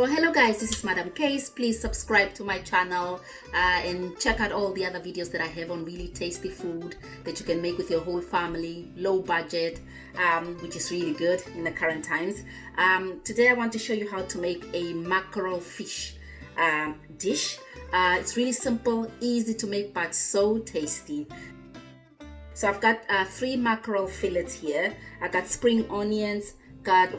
Oh, hello guys, this is Madam Case. Please subscribe to my channel and check out all the other videos that I have on really tasty food that you can make with your whole family, low budget, which is really good in the current times. Today I want to show you how to make a mackerel fish dish. It's really simple, easy to make, but so tasty. So I've got 3 mackerel fillets here. I got spring onions, got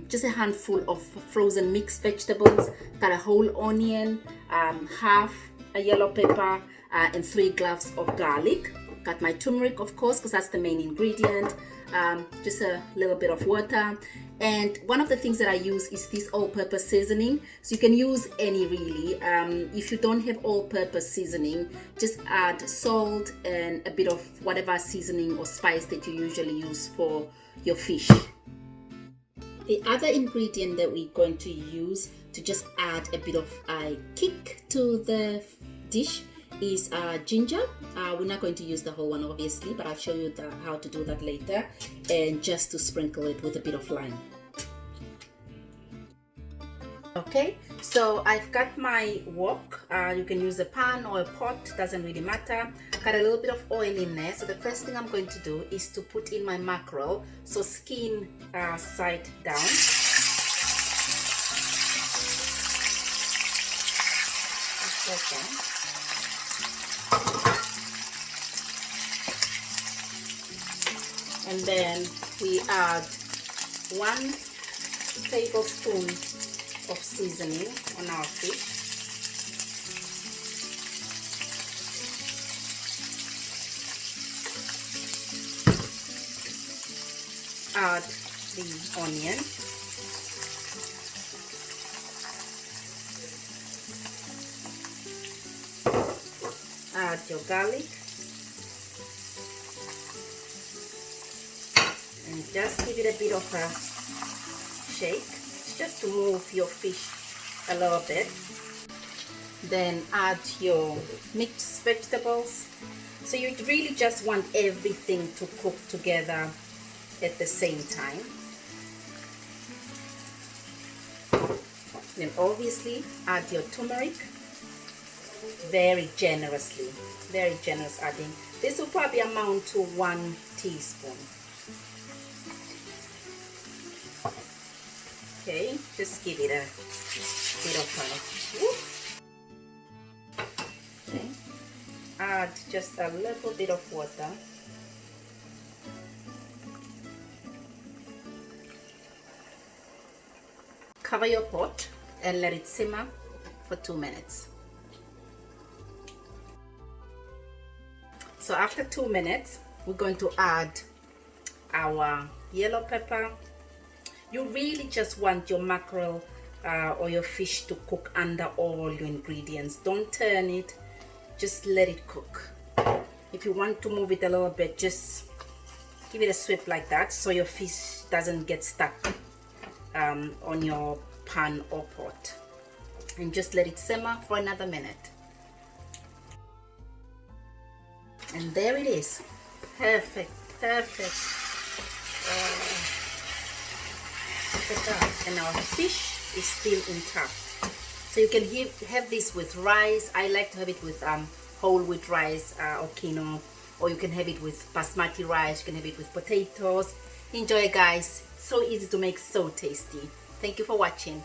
just a handful of frozen mixed vegetables, got a whole onion, half a yellow pepper, and 3 cloves of garlic. Got my turmeric, of course, because that's the main ingredient, just a little bit of water. And one of the things that I use is this all-purpose seasoning. So you can use any really. If you don't have all-purpose seasoning, just add salt and a bit of whatever seasoning or spice that you usually use for your fish. The other ingredient that we're going to use to just add a bit of a kick to the dish is ginger. We're not going to use the whole one obviously, but I'll show you how to do that later, and just to sprinkle it with a bit of lime. Okay, so I've got my wok. You can use a pan or a pot, doesn't really matter. Got a little bit of oil in there. So the first thing I'm going to do is to put in my mackerel, so skin side down. And then we add 1 tablespoon of seasoning on our fish. Add the onion. Add your garlic. And just give it a bit of a shake, just to move your fish a little bit. Then add your mixed vegetables. So you really just want everything to cook together at the same time. Then obviously add your turmeric very generously, very generous adding. This will probably amount to 1 teaspoon. Okay, just give it a bit of a okay. Add just a little bit of water. Cover your pot and let it simmer for 2 minutes. So after 2 minutes, we're going to add our yellow pepper. You really just want your mackerel or your fish to cook under all your ingredients. Don't turn it, just let it cook. If you want to move it a little bit, just give it a sweep like that so your fish doesn't get stuck on your pan or pot. And just let it simmer for another minute. And there it is. Perfect, perfect. Look at that. And our fish is still intact. So you can have this with rice. I like to have it with whole wheat rice or quinoa, or you can have it with basmati rice. You can have it with potatoes. Enjoy, guys. So easy to make, so tasty. Thank you for watching.